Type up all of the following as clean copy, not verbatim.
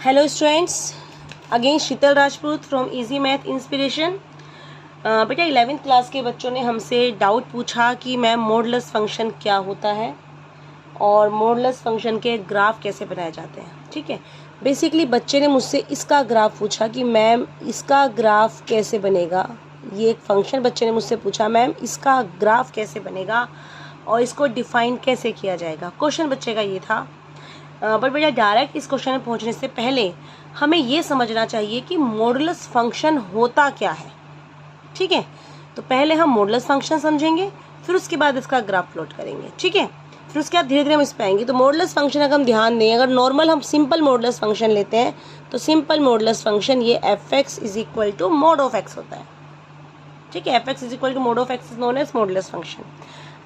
Hello students, again Sheetal Rajput from easy math inspiration. बेटा 11th class के बच्चों ने हमसे डाउट पूछा कि मैम मॉडुलस फंक्शन क्या होता है और मॉडुलस फंक्शन के ग्राफ कैसे बनाए जाते हैं। ठीक है, बेसिकली बच्चे ने मुझसे इसका ग्राफ पूछा कि मैम इसका ग्राफ कैसे बनेगा। ये एक फंक्शन बच्चे ने मुझसे पूछा, मैम इसका ग्राफ कैसे बनेगा और इसको डिफाइन कैसे किया जाएगा। क्वेश्चन बच्चे का ये था। बट बेटा डायरेक्ट इस क्वेश्चन में पहुंचने से पहले हमें ये समझना चाहिए कि मॉडुलस फंक्शन होता क्या है। ठीक है, तो पहले हम मॉडुलस फंक्शन समझेंगे, फिर उसके बाद इसका ग्राफ प्लॉट करेंगे। ठीक है, फिर उसके बाद धीरे धीरे हम इस पे आएंगे। तो मॉडुलस फंक्शन अगर हम ध्यान दें, अगर नॉर्मल हम सिंपल मॉडुलस फंक्शन लेते हैं तो सिंपल मॉडुलस फंक्शन ये f x is equal to mod of x होता है। ठीक है, f x is equal to mod of x is known as modulus function.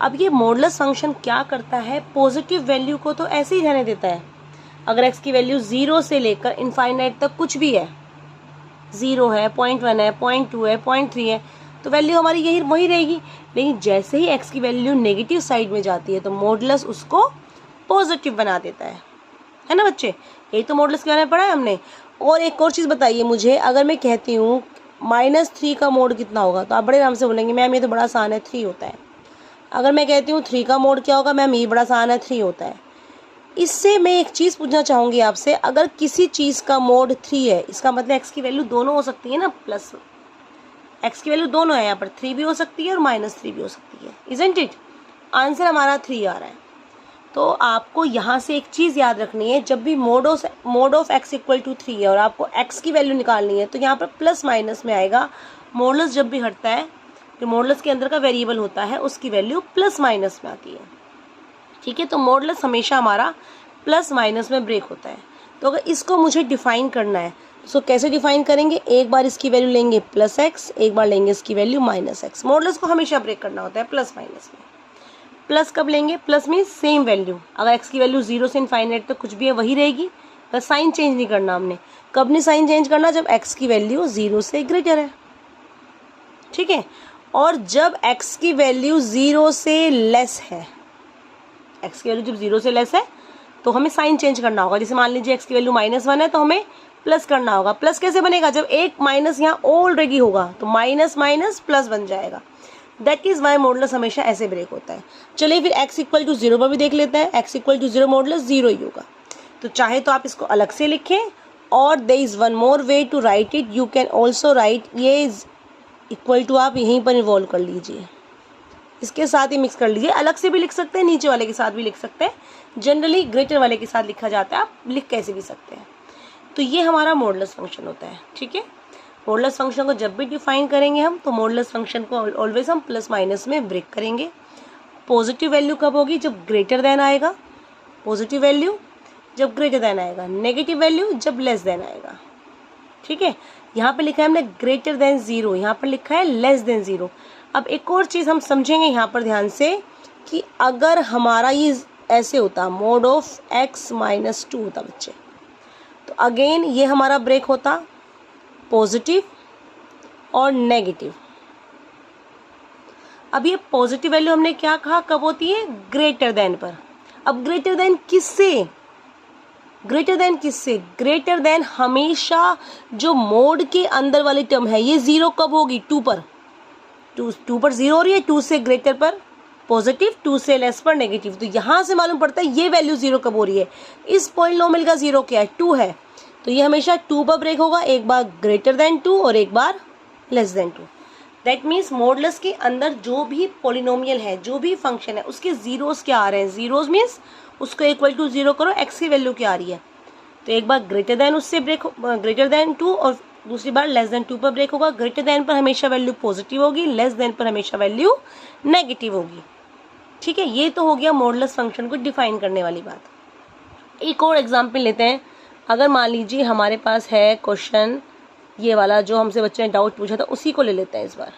अब ये मॉडुलस फंक्शन क्या करता है, पॉजिटिव वैल्यू को तो ऐसे ही रहने देता है। अगर x की वैल्यू 0 से लेकर इनफाइनाइट तक कुछ भी है, 0 है, 0.1 है, 0.2 है, 0.3 है, तो वैल्यू हमारी यही वही रहेगी। लेकिन जैसे ही x की वैल्यू नेगेटिव साइड में जाती है तो मॉडुलस उसको पॉजिटिव बना देता है ना बच्चे। यही तो मॉडुलस के बारे में पढ़ा है हमने। और एक और चीज़ बताइए मुझे, अगर मैं कहती हूँ -3 का मोड कितना होगा, तो आप बड़े आराम से बोलेंगे मैम ये तो बड़ा आसान है, 3 होता है। अगर मैं कहती हूँ 3 का मोड क्या होगा, मैम ये बड़ा आसान है, 3 होता है। इससे मैं एक चीज़ पूछना चाहूँगी आपसे, अगर किसी चीज़ का मोड 3 है, इसका मतलब एक्स की वैल्यू दोनों हो सकती है ना, प्लस एक्स की वैल्यू दोनों है, यहाँ पर 3 भी हो सकती है और -3 भी हो सकती है, इजंट इट। आंसर हमारा 3 आ रहा है। तो आपको यहाँ से एक चीज़ याद रखनी है, जब भी mod of x equal to 3 है और आपको एक्स की वैल्यू निकालनी है तो यहाँ पर प्लस माइनस में आएगा। मॉडुलस जब भी हटता है, जो मॉडुलस के अंदर का वेरिएबल होता है उसकी वैल्यू प्लस माइनस में आती है। ठीक है, तो मॉडुलस हमेशा हमारा प्लस माइनस में ब्रेक होता है। तो अगर इसको मुझे डिफाइन करना है, इसको कैसे डिफाइन करेंगे, एक बार इसकी वैल्यू लेंगे +x, एक बार लेंगे इसकी वैल्यू -x। मॉडुलस को हमेशा ब्रेक करना होता है प्लस माइनस में। प्लस कब लेंगे, प्लस मीन्स सेम वैल्यू। अगर x की वैल्यू 0 से इनफाइनाइट तक कुछ भी है वही रहेगी, बस साइन चेंज नहीं करना हमने। कब नहीं साइन चेंज करना, जब x की वैल्यू 0 से ग्रेटर है। ठीक है, और जब x की वैल्यू 0 से लेस है, x की वैल्यू जब 0 से लेस है तो हमें साइन चेंज करना होगा। जैसे मान लीजिए x की वैल्यू -1 है तो हमें प्लस करना होगा। प्लस कैसे बनेगा, जब एक माइनस यहाँ ऑलरेडी होगा तो माइनस माइनस प्लस बन जाएगा। दैट इज वाई मॉडुलस हमेशा ऐसे ब्रेक होता है। चलिए फिर x इक्वल टू 0 पर भी देख लेते हैं। x इक्वल टू 0 मॉडुलस 0 ही होगा। तो चाहे तो आप इसको अलग से लिखें, और there is one more way to write it, you can also write ये इज इक्वल टू, आप यहीं पर इन्वॉल्व कर लीजिए, इसके साथ ही मिक्स कर लीजिए। अलग से भी लिख सकते हैं, नीचे वाले के साथ भी लिख सकते हैं। जनरली ग्रेटर वाले के साथ लिखा जाता है, आप लिख कैसे भी सकते हैं। तो ये हमारा मॉडुलस फंक्शन होता है। ठीक है, मॉडुलस फंक्शन को जब भी डिफाइन करेंगे हम, तो मॉडुलस फंक्शन को ऑलवेज हम प्लस माइनस में ब्रेक करेंगे। पॉजिटिव वैल्यू कब होगी, जब ग्रेटर देन आएगा। पॉजिटिव वैल्यू जब ग्रेटर देन आएगा, नेगेटिव वैल्यू जब लेस देन आएगा। ठीक है, यहाँ पे लिखा है हमने ग्रेटर देन 0, यहाँ पर लिखा है लेस देन 0। अब एक और चीज़ हम समझेंगे यहाँ पर ध्यान से, कि अगर हमारा ये ऐसे होता, मोड ऑफ x -2 होता बच्चे, तो अगेन ये हमारा ब्रेक होता पॉजिटिव और नेगेटिव। अब ये पॉजिटिव वैल्यू हमने क्या कहा, कब होती है, ग्रेटर देन पर। अब ग्रेटर देन किससे, ग्रेटर देन किससे, ग्रेटर देन हमेशा जो मोड के अंदर वाली टर्म है, ये 0 कब होगी, 2 पर। 2 पर 0 हो रही है, 2 से ग्रेटर पर पॉजिटिव, 2 से लेस पर नेगेटिव। तो यहाँ से मालूम पड़ता है ये वैल्यू 0 कब हो रही है, इस पॉलिनोमियल का 0 क्या है, 2 है, तो ये हमेशा 2 पर ब्रेक होगा, एक बार ग्रेटर देन 2 और एक बार less than 2। That means modulus के अंदर जो भी पॉलिनोमियल है, जो भी फंक्शन है, उसके जीरोस क्या आ रहे हैं। जीरोस मीन्स उसको इक्वल टू 0 करो, x की वैल्यू क्या आ रही है, तो एक बार ग्रेटर देन उससे ब्रेक, ग्रेटर देन 2 और दूसरी बार लेस देन 2 पर ब्रेक होगा। ग्रेटर देन पर हमेशा वैल्यू पॉजिटिव होगी, लेस देन पर हमेशा वैल्यू नेगेटिव होगी। ठीक है, ये तो हो गया मॉडुलस फंक्शन को डिफाइन करने वाली बात। एक और एग्जांपल लेते हैं। अगर मान लीजिए हमारे पास है क्वेश्चन ये वाला, जो हमसे बच्चे ने डाउट पूछा था, उसी को ले लेते हैं इस बार।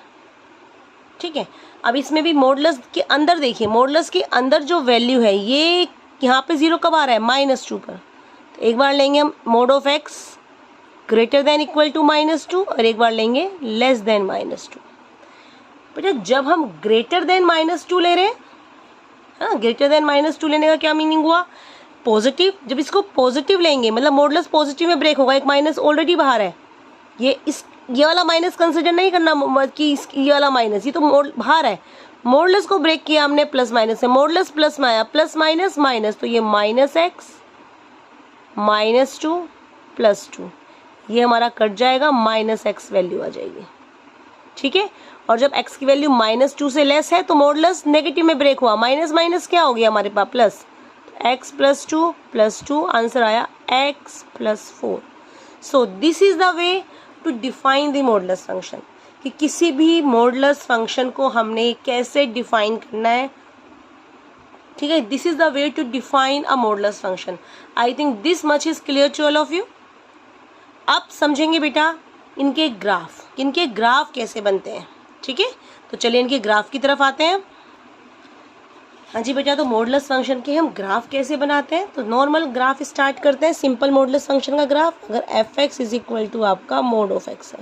ठीक है, अब इसमें भी मॉडुलस के अंदर देखिए, मॉडुलस के अंदर जो वैल्यू है ये यहाँ पे 0 कब आ रहा है, -2 पर। तो एक बार लेंगे हम mod of x greater than equal to -2 और एक बार लेंगे लेस देन -2। बेटा जब हम ग्रेटर देन -2 ले रहे हैं, हाँ, ग्रेटर देन -2 लेने का क्या मीनिंग हुआ, पॉजिटिव, जब इसको पॉजिटिव लेंगे मतलब मॉडुलस पॉजिटिव में ब्रेक होगा, एक माइनस ऑलरेडी बाहर है, ये वाला माइनस कंसिडर नहीं करना कि ये वाला माइनस, ये तो बाहर है। मॉडुलस को ब्रेक किया हमने प्लस माइनस से, मॉडुलस प्लस में आया, प्लस माइनस माइनस, तो ये माइनस एक्स माइनस 2 प्लस 2, ये हमारा कट जाएगा, माइनस एक्स वैल्यू आ जाएगी। ठीक है, और जब x की वैल्यू माइनस 2 से लेस है तो मॉडुलस नेगेटिव में ब्रेक हुआ, माइनस माइनस क्या हो गया हमारे पास प्लस, x प्लस 2 आंसर आया x plus 4। So this is the way to define the modulus function, कि किसी भी मॉडुलस फंक्शन को हमने कैसे डिफाइन करना है। ठीक है, this is the way to define a modulus function. I think this much is clear to all of you. अब समझेंगे बेटा इनके ग्राफ कैसे बनते हैं। ठीक है, तो चलिए इनके ग्राफ की तरफ आते हैं। हाँ जी बेटा, तो मॉडुलस फंक्शन के हम ग्राफ कैसे बनाते हैं, तो नॉर्मल ग्राफ स्टार्ट करते हैं, सिंपल मॉडुलस फंक्शन का ग्राफ। अगर f x is equal to आपका मोड ऑफ एक्स है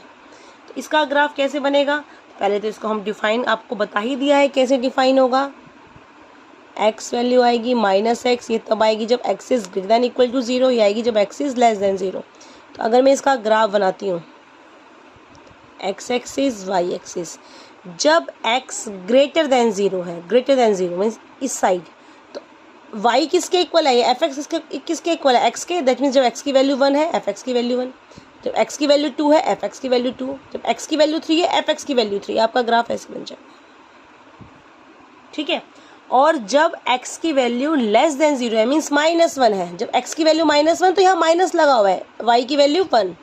तो इसका ग्राफ कैसे बनेगा, पहले तो इसको हम डिफाइन आपको बता ही दिया है कैसे डिफाइन होगा। एक्स वैल्यू आएगी माइनस एक्स, ये तब आएगी जब x is greater than equal to 0, ये आएगी जब एक्स इज लेस देन 0। तो अगर मैं इसका ग्राफ बनाती हूँ, एक्स एक्सिस वाई एक्सिस, जब x ग्रेटर देन 0 है, ग्रेटर देन 0 मीन्स इस साइड, तो y किसके इक्वल है, ये एफ एक्स किसके इक्वल है, x के। दैट मीन्स जब x की वैल्यू 1 है एफ एक्स की वैल्यू 1, जब x की वैल्यू 2 है एफ एक्स की वैल्यू 2, जब x की वैल्यू 3 है एफ एक्स की वैल्यू 3। आपका ग्राफ ऐसे बन जाएगा। ठीक है, और जब x की वैल्यू लेस देन 0 है मीन्स -1 है, जब x की वैल्यू -1 तो यहाँ माइनस लगा हुआ है, y की वैल्यू 1,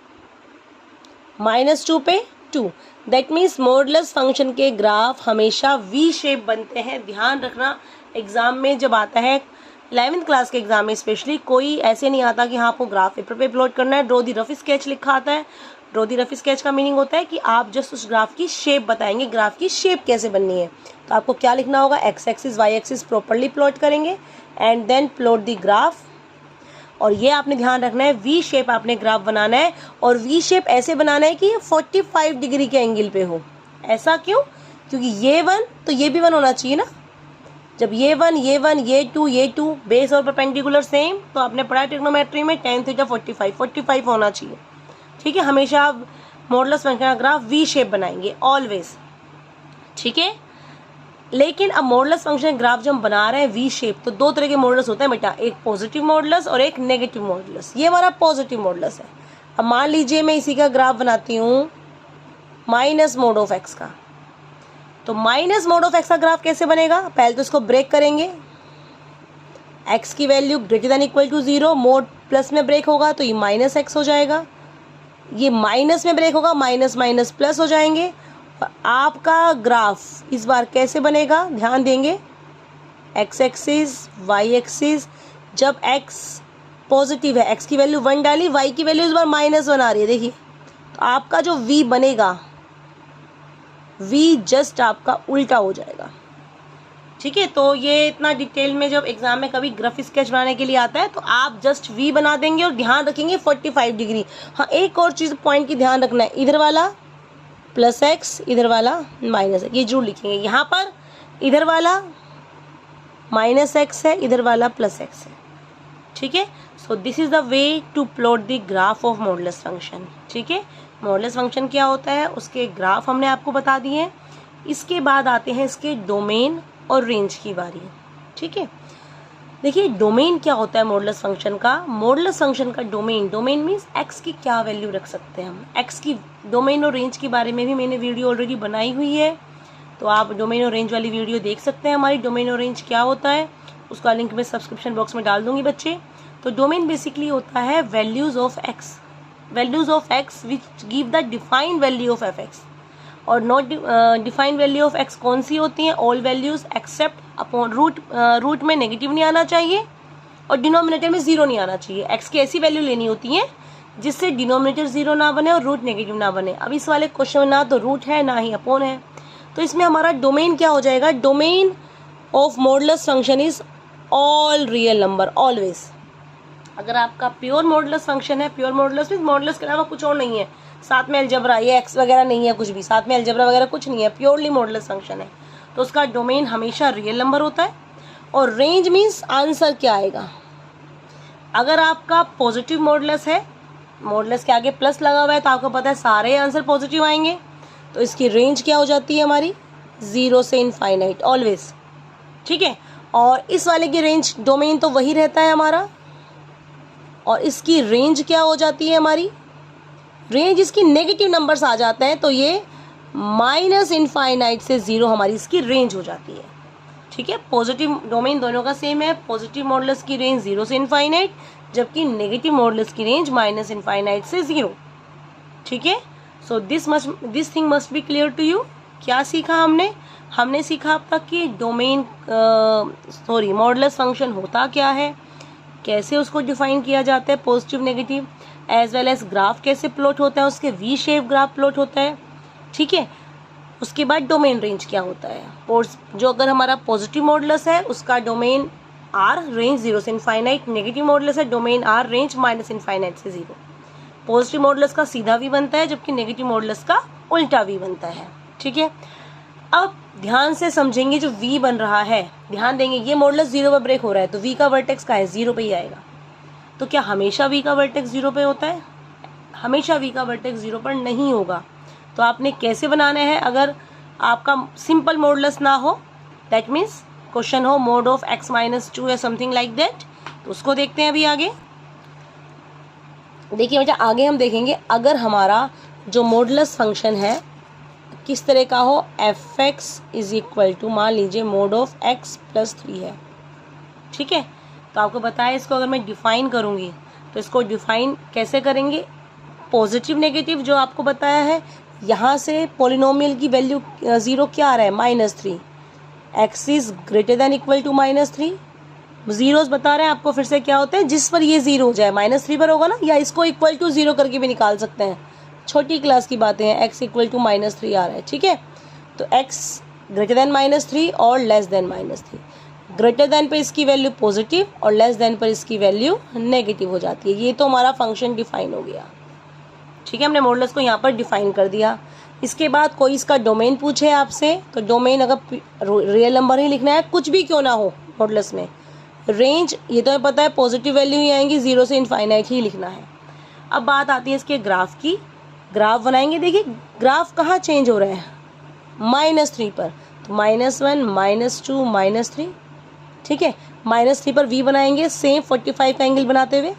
-2 पे 2। दैट मीन्स मॉडुलस फंक्शन के ग्राफ हमेशा वी शेप बनते हैं। ध्यान रखना, एग्जाम में जब आता है 11th क्लास के एग्जाम में स्पेशली, कोई ऐसे नहीं आता कि हाँ आपको ग्राफ पेपर पे प्लॉट करना है, ड्रॉ दी रफ स्केच लिखा आता है। ड्रॉ दी रफ स्केच का मीनिंग होता है कि आप जस्ट उस ग्राफ की शेप बताएंगे, ग्राफ की शेप कैसे बननी है। तो आपको क्या लिखना होगा, x axis y axis properly plot करेंगे and then plot the graph. और ये आपने ध्यान रखना है, वी शेप आपने ग्राफ बनाना है, और वी शेप ऐसे बनाना है कि ये 45 डिग्री के एंगल पे हो। ऐसा क्यों, क्योंकि ये 1 तो ये भी 1 होना चाहिए ना। जब ये 1 ये 2 बेस और परपेंडिकुलर सेम, तो आपने पढ़ा ट्रिग्नोमेट्री में tan थीटा 45 होना चाहिए। ठीक है, हमेशा आप मॉडुलस फंक्शन का ग्राफ वी शेप बनाएंगे ऑलवेज। ठीक है, लेकिन अब मॉडुलस फंक्शन ग्राफ जब हम बना रहे हैं वी शेप, तो दो तरह के मॉडुलस होते हैं बेटा, एक पॉजिटिव मॉडुलस और एक नेगेटिव मॉडुलस। ये हमारा पॉजिटिव मॉडुलस है। अब मान लीजिए मैं इसी का ग्राफ बनाती हूँ माइनस मोड ऑफ एक्स का, तो माइनस मोड ऑफ एक्स का ग्राफ कैसे बनेगा, पहले तो इसको ब्रेक करेंगे, एक्स की value greater than equal to 0, mod plus में ब्रेक होगा तो ये माइनस एक्स हो जाएगा, ये माइनस में ब्रेक होगा, माइनस माइनस प्लस हो जाएंगे। और आपका ग्राफ इस बार कैसे बनेगा, ध्यान देंगे, एक्स एक्सिस वाई एक्सिस, जब एक्स पॉजिटिव है, एक्स की वैल्यू 1 डाली, वाई की वैल्यू इस बार -1 आ रही है, देखिए। तो आपका जो वी बनेगा, वी जस्ट आपका उल्टा हो जाएगा। ठीक है, तो ये इतना डिटेल में जब एग्जाम में कभी ग्राफ स्केच बनाने के लिए आता है तो आप जस्ट वी बना देंगे और ध्यान रखेंगे 45 डिग्री। हाँ, एक और चीज़ पॉइंट की ध्यान रखना है, इधर वाला प्लस एक्स, इधर वाला माइनस एक्स, ये जरूर लिखेंगे। यहाँ पर इधर वाला माइनस एक्स है, इधर वाला प्लस एक्स है। ठीक है, so this is the way to plot the graph of modulus function. ठीक है, मॉडुलस फंक्शन क्या होता है, उसके ग्राफ हमने आपको बता दिए हैं। इसके बाद आते हैं इसके डोमेन और रेंज की बारी। ठीक है, देखिए डोमेन क्या होता है मॉडुलस फंक्शन का। मॉडुलस फंक्शन का डोमेन मीन्स एक्स की क्या वैल्यू रख सकते हैं हम। एक्स की डोमेन और रेंज के बारे में भी मैंने वीडियो ऑलरेडी बनाई हुई है, तो आप डोमेन और रेंज वाली वीडियो देख सकते हैं। हमारी डोमेन और रेंज क्या होता है उसका लिंक मैं सब्सक्रिप्शन बॉक्स में डाल दूंगी बच्चे। तो डोमेन बेसिकली होता है values of x which give the defined value of f x. और not defined value of x कौन सी होती हैं, all values except upon root में नेगेटिव नहीं आना चाहिए और डिनोमिनेटर में 0 नहीं आना चाहिए। एक्स की ऐसी वैल्यू लेनी होती है जिससे डिनोमिनेटर 0 ना बने और रूट नेगेटिव ना बने। अब इस वाले क्वेश्चन में ना तो रूट है ना ही अपॉन है, तो इसमें हमारा डोमेन क्या हो जाएगा, domain of modulus function is all real number always. अगर आपका प्योर मॉडुलस फंक्शन है, प्योर मॉडुलस मीन्स मॉडुलस के अलावा कुछ और नहीं है, साथ में अलजेब्रा, ये एक्स वगैरह नहीं है कुछ भी, साथ में अलजेब्रा वगैरह कुछ नहीं है, प्योरली मॉडुलस फंक्शन है, तो उसका डोमेन हमेशा रियल नंबर होता है। और रेंज मीन्स आंसर क्या आएगा, अगर आपका पॉजिटिव मॉडुलस है, मॉडुलस के आगे प्लस लगा हुआ है, तो आपको पता है सारे आंसर पॉजिटिव आएंगे। तो इसकी रेंज क्या हो जाती है हमारी, 0 से इनफाइनाइट ऑलवेज। ठीक है, और इस वाले की रेंज, डोमेन तो वही रहता है हमारा, और इसकी रेंज क्या हो जाती है हमारी, रेंज इसकी नेगेटिव नंबर्स आ जाते हैं, तो ये माइनस इनफाइनाइट से 0 हमारी इसकी रेंज हो जाती है। ठीक है, पॉजिटिव डोमेन दोनों का सेम है, पॉजिटिव मॉडुलस की रेंज 0 से इनफाइनाइट, जबकि नेगेटिव मॉडुलस की रेंज माइनस इनफाइनाइट से 0। ठीक है, so this thing must be clear to you. क्या सीखा हमने सीखा अब तक कि डोमेन मॉडुलस फंक्शन होता क्या है, कैसे उसको डिफाइन किया जाता है, positive negative, as well as graph कैसे प्लॉट होता है, उसके वी शेप ग्राफ प्लॉट होता है। ठीक है, उसके बाद डोमेन रेंज क्या होता है, जो अगर हमारा पॉजिटिव मॉडुलस है उसका डोमेन आर, रेंज 0 से इनफाइनाइट, नेगेटिव मॉडुलस है domain are, range minus infinite से 0। पॉजिटिव मॉडुलस का सीधा वी बनता है, जबकि नेगेटिव मॉडुलस का उल्टा वी बनता है। ठीक है, अब ध्यान से समझेंगे जो v बन रहा है, ध्यान देंगे, ये मॉडुलस 0 पर ब्रेक हो रहा है, तो v का वर्टेक्स का है 0 पे ही आएगा। तो क्या हमेशा v का वर्टेक्स 0 पे होता है, हमेशा v का वर्टेक्स 0 पर नहीं होगा। तो आपने कैसे बनाना है, अगर आपका सिंपल मॉडुलस ना हो, दैट मीन्स क्वेश्चन हो मोड ऑफ x-2 या समथिंग लाइक दैट, तो उसको देखते हैं अभी आगे। देखिए बेटा, आगे हम देखेंगे अगर हमारा जो मॉडुलस फंक्शन है किस तरह का हो, fx इज इक्वल टू, मान लीजिए मोड ऑफ x + 3 है। ठीक है, तो आपको बताया इसको अगर मैं डिफाइन करूँगी तो इसको डिफाइन कैसे करेंगे, पॉजिटिव नेगेटिव जो आपको बताया है, यहाँ से पॉलिनोमियल की वैल्यू 0 क्या आ रहा है, -3, x is greater than equal to -3, zeros बता रहे हैं आपको फिर से क्या होते हैं, जिस पर ये 0 हो जाए, -3 पर होगा ना, या इसको इक्वल टू 0 करके भी निकाल सकते हैं, छोटी क्लास की बातें हैं, x इक्वल टू -3 आ रहा है। ठीक है, तो x ग्रेटर देन -3 और लेस देन -3, ग्रेटर देन पर इसकी वैल्यू पॉजिटिव और लेस देन पर इसकी वैल्यू नेगेटिव हो जाती है। ये तो हमारा फंक्शन डिफाइन हो गया। ठीक है, हमने मॉडुलस को यहाँ पर डिफाइन कर दिया। इसके बाद कोई इसका डोमेन पूछे आपसे, तो डोमेन अगर रियल नंबर ही लिखना है, कुछ भी क्यों ना हो मॉडुलस में, रेंज ये तो हमें पता है पॉजिटिव वैल्यू ही आएंगी, 0 से इनफाइनाइट ही लिखना है। अब बात आती है इसके ग्राफ की, ग्राफ बनाएंगे। देखिए ग्राफ कहाँ चेंज हो रहा है, -3 पर, तो -1 -2 -3। ठीक है, -3 पर v बनाएंगे, सेम 45 का एंगल बनाते हुए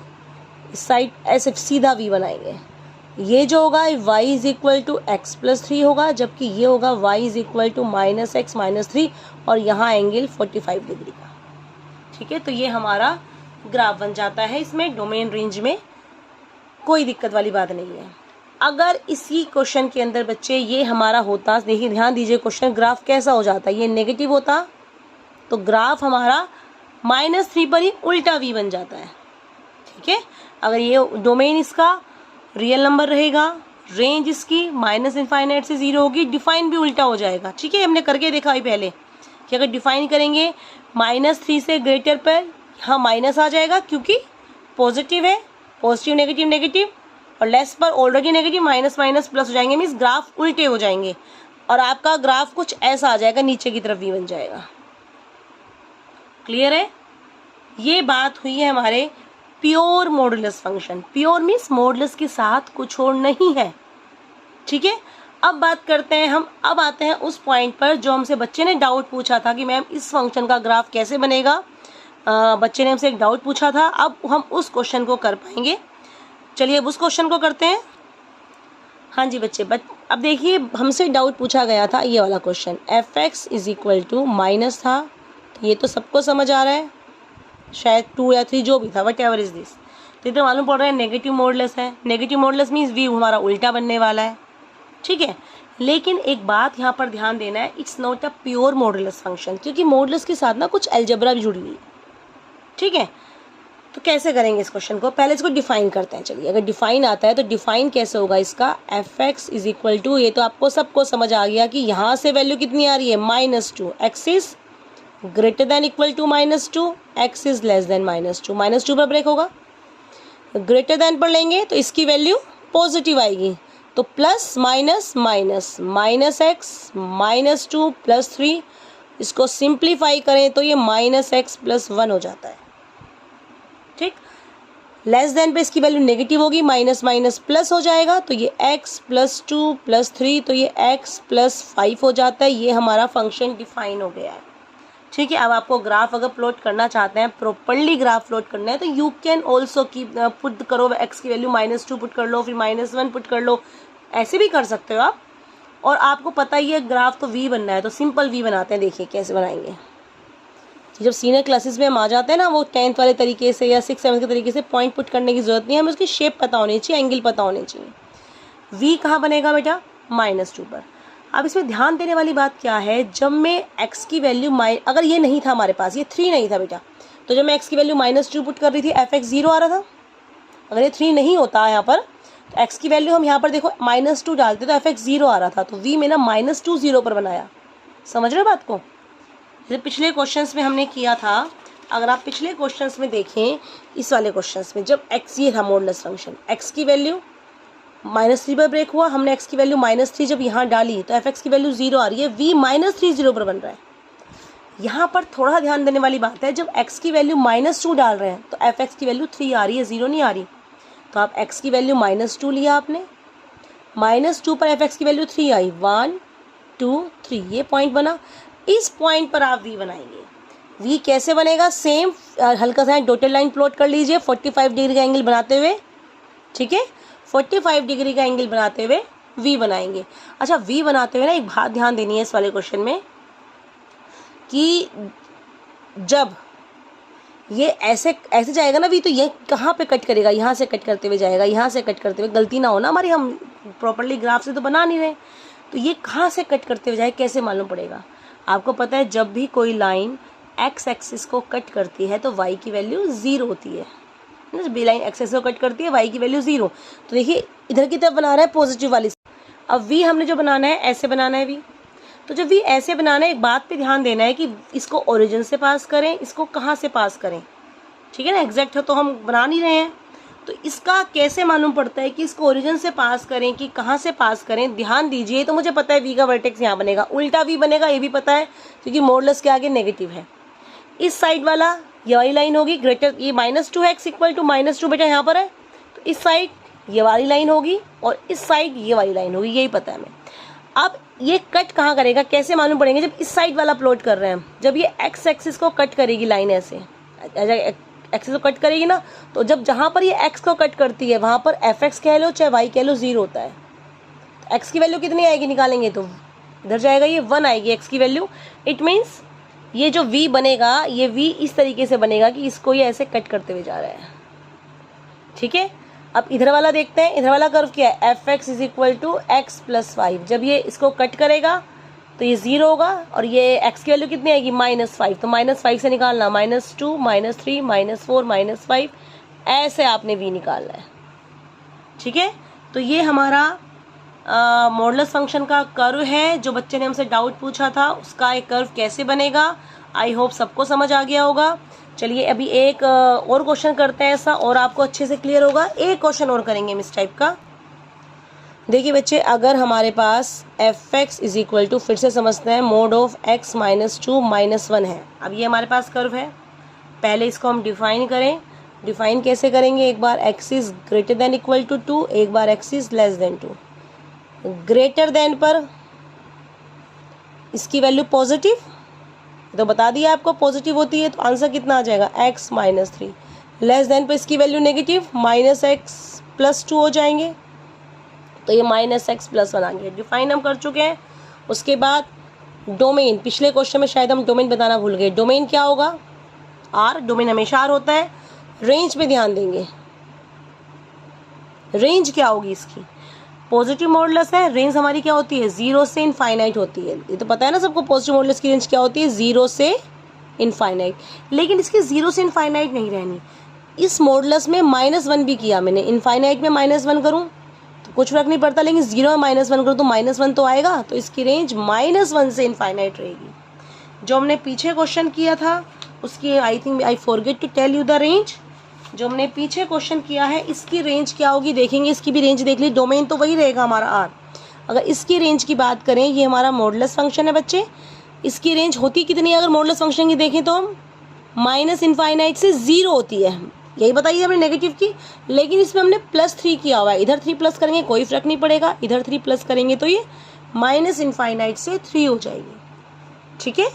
इस साइड ऐसे सीधा v बनाएंगे। ये जो होगा y is equal to x + 3 होगा, जबकि ये होगा y is equal to -x -3, और यहाँ एंगल 45 डिग्री का। ठीक है, तो ये हमारा ग्राफ बन जाता है। इसमें डोमेन रेंज में कोई दिक्कत वाली बात नहीं है। अगर इसी क्वेश्चन के अंदर बच्चे ये हमारा होता, देखिए ध्यान दीजिए, क्वेश्चन ग्राफ कैसा हो जाता है, ये नेगेटिव होता तो ग्राफ हमारा -3 पर ही उल्टा v बन जाता है। ठीक है, अगर ये डोमेन इसका रियल नंबर रहेगा, रेंज इसकी माइनस इनफाइनाइट से 0 होगी, डिफाइन भी उल्टा हो जाएगा। ठीक है, हमने करके देखा अभी पहले कि अगर डिफाइन करेंगे -3 से ग्रेटर पर यहाँ माइनस आ जाएगा, क्योंकि पॉजिटिव है, पॉजिटिव नेगेटिव नेगेटिव, और लेस पर already negative, minus minus plus हो जाएंगे, मीन्स ग्राफ उल्टे हो जाएंगे, और आपका ग्राफ कुछ ऐसा आ जाएगा, नीचे की तरफ v बन जाएगा। क्लियर है, ये बात हुई है हमारे pure modulus function. Pure means modulus के साथ कुछ और नहीं है। ठीक है, अब बात करते हैं हम, अब आते हैं उस पॉइंट पर जो हमसे बच्चे ने डाउट पूछा था कि मैम इस फंक्शन का ग्राफ कैसे बनेगा। बच्चे ने हमसे एक डाउट पूछा था, अब हम उस क्वेश्चन को कर पाएंगे। चलिए अब उस क्वेश्चन को करते हैं। हाँ जी बच्चे, अब देखिए हमसे डाउट पूछा गया था ये वाला question, fx is equal to minus था, तो ये तो सबको समझ आ रहा है, शायद 2 या 3 जो भी था, वट एवर इज दिस, तो इधर मालूम पड़ रहा है नेगेटिव मॉडुलस है। नेगेटिव मॉडुलस मीन्स v हमारा उल्टा बनने वाला है। ठीक है, लेकिन एक बात यहाँ पर ध्यान देना है, it's not a pure modulus function, क्योंकि मॉडुलस के साथ ना कुछ अलजेब्रा भी जुड़ी हुई है। ठीक है, तो कैसे करेंगे इस क्वेश्चन को, पहले इसको डिफाइन करते हैं। चलिए, अगर डिफाइन आता है तो डिफाइन कैसे होगा इसका, fx इज इक्वल टू, ये तो आपको सबको समझ आ गया कि यहाँ से वैल्यू कितनी आ रही है, -2, x is greater than equal to -2, x is less than -2, -2 पर ब्रेक होगा, ग्रेटर देन पर लेंगे तो इसकी वैल्यू पॉजिटिव आएगी, तो प्लस माइनस माइनस -x -2 +3, इसको सिंप्लीफाई करें तो ये -x + 1 हो जाता है। ठीक, लेस देन पे इसकी वैल्यू नेगेटिव होगी, माइनस माइनस प्लस हो जाएगा, तो ये x प्लस 2 प्लस 3, तो ये x प्लस 5 हो जाता है। ये हमारा फंक्शन डिफाइन हो गया है। ठीक है, अब आपको ग्राफ अगर प्लॉट करना चाहते हैं, प्रॉपर्ली ग्राफ प्लॉट करना है, तो you can also keep put करो x की वैल्यू -2 पुट कर लो, फिर -1 पुट कर लो, ऐसे भी कर सकते हो आप। और आपको पता ही है ग्राफ तो v बनना है, तो सिंपल v बनाते हैं। देखिए कैसे बनाएंगे। जब सीनियर क्लासेस में हम आ जाते हैं ना, वो 10th वाले तरीके से या 6th 7th के तरीके से पॉइंट पुट करने की जरूरत नहीं है, हमें उसकी शेप पता होनी चाहिए, एंगल पता होने चाहिए। v कहाँ बनेगा बेटा? -2 पर। अब इसमें ध्यान देने वाली बात क्या है, जब मैं x की वैल्यू अगर ये नहीं था हमारे पास, ये 3 नहीं था बेटा, तो जब मैं x की वैल्यू -2 पुट कर रही थी fx 0 आ रहा था। अगर ये 3 नहीं होता यहाँ पर, तो x की वैल्यू हम यहाँ पर देखो -2 डालते तो fx 0 आ रहा था, तो v मैंने -2 0 पर बनाया। समझ रहे हो बात को? जैसे पिछले क्वेश्चंस में हमने किया था, अगर आप पिछले क्वेश्चंस में देखें, इस वाले क्वेश्चंस में जब x ये था मॉडुलस फंक्शन, x की वैल्यू -3 पर ब्रेक हुआ, हमने x की वैल्यू -3 जब यहाँ डाली तो fx की वैल्यू 0 आ रही है, v -3 0 पर बन रहा है। यहाँ पर थोड़ा ध्यान देने वाली बात है, जब x की वैल्यू -2 डाल रहे हैं तो fx की वैल्यू 3 आ रही है, 0 नहीं आ रही। तो आप x की वैल्यू -2 लिया आपने, -2 पर fx की वैल्यू 3 आई, 1 2 3, ये पॉइंट बना। इस पॉइंट पर आप v बनाएंगे। v कैसे बनेगा? सेम हल्का सा डॉटेड लाइन प्लॉट कर लीजिए 45 डिग्री का एंगल बनाते हुए। ठीक है, 45 डिग्री का एंगल बनाते हुए v बनाएंगे। अच्छा, v बनाते हुए ना एक बात ध्यान देनी है इस वाले क्वेश्चन में, कि जब ये ऐसे ऐसे जाएगा ना v, तो ये कहाँ पे कट करेगा? यहाँ से कट करते हुए जाएगा, यहाँ से कट करते हुए। गलती ना हो ना हमारी, हम प्रॉपर्ली ग्राफ से तो बना नहीं रहे, तो ये कहाँ से कट करते हुए जाए कैसे मालूम पड़ेगा? आपको पता है जब भी कोई लाइन x एक्सिस को कट करती है तो y की वैल्यू 0 होती है। बी लाइन x एक्सिस को कट करती है, y की वैल्यू 0। तो देखिए इधर की तरफ बना रहा है पॉजिटिव वाली। अब v हमने जो बनाना है ऐसे बनाना है v। तो जब v ऐसे बनाना है, एक बात पे ध्यान देना है कि इसको ओरिजिन से पास करें, इसको कहाँ से पास करें। ठीक है ना, एग्जैक्ट है तो हम बना नहीं रहे हैं, तो इसका कैसे मालूम पड़ता है कि इसको ओरिजिन से पास करें कि कहाँ से पास करें? ध्यान दीजिए। तो मुझे पता है v का वर्टेक्स यहाँ बनेगा, उल्टा v बनेगा, ये भी पता है क्योंकि मॉडुलस के आगे नेगेटिव है। इस साइड वाला ये वाली लाइन होगी ग्रेटर, ये -2 है, x इक्वल टू -2 बेटा यहाँ पर है, तो इस साइड ये वाली लाइन होगी और इस साइड ये वाली लाइन होगी, यही पता है हमें। अब ये कट कहाँ करेगा, कैसे मालूम पड़ेंगे? जब इस साइड वाला प्लॉट कर रहे हैं, जब ये x एक्सिस को कट करेगी लाइन, ऐसे एक्सिस को कट करेगी ना, तो जब जहाँ पर ये x को कट करती है वहाँ पर fx कह लो चाहे y कह लो 0 होता है। तो x की वैल्यू कितनी आएगी निकालेंगे तो इधर जाएगा, ये 1 आएगी x की वैल्यू। इट मीन्स ये जो v बनेगा, ये v इस तरीके से बनेगा कि इसको ये ऐसे कट करते हुए जा रहा है। ठीक है, अब इधर वाला देखते हैं, इधर वाला कर्व क्या है? fx is equal to x plus 5। जब ये इसको कट करेगा तो ये 0 होगा और ये x की वैल्यू कितनी आएगी? -5। तो -5 से निकालना, -2 -3 -4 -5, ऐसे आपने v निकालना है। ठीक है, तो ये हमारा मॉडुलस फंक्शन का कर्व है। जो बच्चे ने हमसे डाउट पूछा था उसका एक कर्व कैसे बनेगा, आई होप सबको समझ आ गया होगा। चलिए अभी एक और क्वेश्चन करते हैं ऐसा, और आपको अच्छे से क्लियर होगा। एक क्वेश्चन और करेंगे हम इस टाइप का। देखिए बच्चे, अगर हमारे पास fx इज इक्वल टू, फिर से समझते हैं, मोड ऑफ x -2 -1 है। अब ये हमारे पास कर्व है, पहले इसको हम डिफाइन करें। डिफाइन कैसे करेंगे? एक बार x is greater than equal to 2, एक बार x is less than 2। Greater than पर इसकी वैल्यू पॉजिटिव, तो बता दिया आपको पॉजिटिव होती है, तो आंसर कितना आ जाएगा? x -3। लेस देन पर इसकी वैल्यू नेगेटिव, -x + 2 हो जाएंगे, तो ये -x + 1 आ गया। डिफाइन हम कर चुके हैं। उसके बाद डोमेन, पिछले क्वेश्चन में शायद हम डोमेन बताना भूल गए। डोमेन क्या होगा? R, डोमेन हमेशा R होता है। रेंज पे ध्यान देंगे, रेंज क्या होगी इसकी? पॉजिटिव मॉडुलस है, रेंज हमारी क्या होती है? 0 से इनफाइनाइट होती है। ये तो पता है ना सबको, पॉजिटिव मॉडुलस की रेंज क्या होती है? 0 से इनफाइनाइट। लेकिन इसकी 0 से इनफाइनाइट नहीं रहनी। इस मॉडुलस में -1 भी किया मैंने, इनफाइनाइट में -1 करूँ तो कुछ फर्क नहीं पड़ता, लेकिन 0 में -1 करूँ तो -1 तो आएगा, तो इसकी रेंज -1 से इनफाइनाइट रहेगी। जो हमने पीछे क्वेश्चन किया था उसकी I think I forget to tell you the range. जो हमने पीछे क्वेश्चन किया है इसकी रेंज क्या होगी देखेंगे, इसकी भी रेंज देख ली। डोमेन तो वही रहेगा हमारा R। अगर इसकी रेंज की बात करें, ये हमारा मॉडुलस फंक्शन है बच्चे, इसकी रेंज होती कितनी है? अगर मॉडुलस फंक्शन की देखें तो हम -इनफाइनाइट से 0 होती है। यही बताइए हमने नेगेटिव की, लेकिन इसमें हमने +3 किया हुआ है। इधर 3 प्लस करेंगे कोई फर्क नहीं पड़ेगा, इधर 3 प्लस करेंगे तो ये माइनस इनफाइनाइट से 3 हो जाएगी। ठीक है,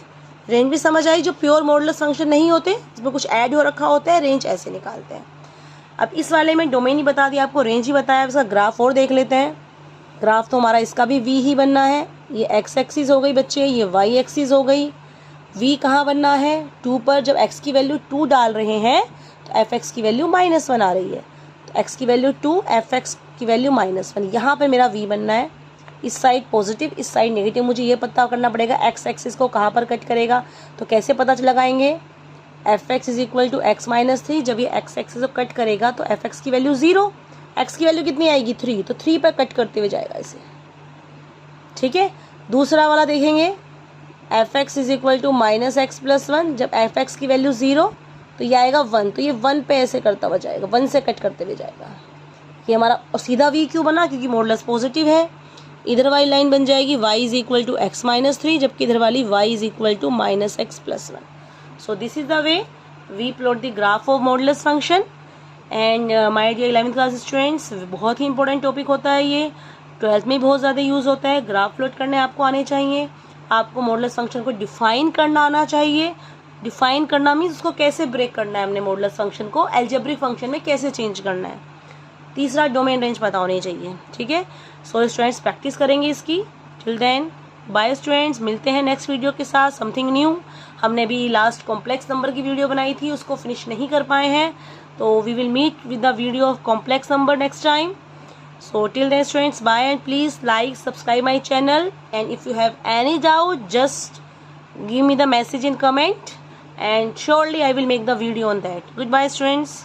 रेंज भी समझ आई। जो प्योर मॉडुलस फंक्शन नहीं होते, इसमें कुछ ऐड हो रखा होता है, रेंज ऐसे निकालते हैं। अब इस वाले में डोमेन ही बता दिया आपको, रेंज ही बताया, इसका ग्राफ और देख लेते हैं। ग्राफ तो हमारा इसका भी वी ही बनना है। ये एक्स एक्सिस हो गई बच्चे, ये वाई एक्सिस हो गई। वी कहाँ बनना है, 2 पर। जब एक्स की वैल्यू 2 डाल रहे हैं तो एफ एक्स की वैल्यू -1 आ रही है, तो एक्स की वैल्यू 2, एफ एक्स की वैल्यू -1। यहाँ पे मेरा वी बनना है। इस साइड पॉजिटिव, इस साइड नेगेटिव। मुझे ये पता करना पड़ेगा एक्स एक्सिस को कहाँ पर कट करेगा, तो कैसे पता लगाएंगे, f x is equal to x -3। जब ये एक्स एक्सिस को कट करेगा तो एफ एक्स की वैल्यू 0, एक्स की वैल्यू कितनी आएगी 3, तो 3 पर कट करते हुए जाएगा इसे। ठीक है, दूसरा वाला देखेंगे, f x is equal to -x+1। जब एफ एक्स की वैल्यू 0 तो ये आएगा 1, तो ये 1 पे ऐसे करता हुआ जाएगा, 1 से कट करते हुए जाएगा। ये हमारा, और सीधा वी क्यों बना, क्योंकि मॉडुलस पॉजिटिव है। इधर वाली लाइन बन जाएगी y is equal to x -3, जबकि इधर वाली y is equal to -x+1। So this is the way we plot the graph of modulus function. And my dear 11th class students, बहुत ही इंपॉर्टेंट टॉपिक होता है ये, 12th में बहुत ज़्यादा यूज़ होता है। ग्राफ प्लॉट करने आपको आने चाहिए, आपको मॉडुलस फंक्शन को डिफाइन करना आना चाहिए। डिफाइन करना मीन्स उसको कैसे ब्रेक करना है, हमने मॉडुलस फंक्शन को अलजेब्रिक फंक्शन में कैसे चेंज करना है। तीसरा, डोमेन रेंज पता होनी चाहिए। ठीक है, सो स्टूडेंट्स प्रैक्टिस करेंगे इसकी। टिल देन बाय स्टूडेंट्स, मिलते हैं नेक्स्ट वीडियो के साथ, समथिंग न्यू। हमने भी लास्ट कॉम्प्लेक्स नंबर की वीडियो बनाई थी, उसको फिनिश नहीं कर पाए हैं, तो we will meet with the video of complex number next time. So till then students, bye, and please like, subscribe my channel, and if you have any doubt, just give me the message in comment, and surely I will make the video on that. Goodbye students.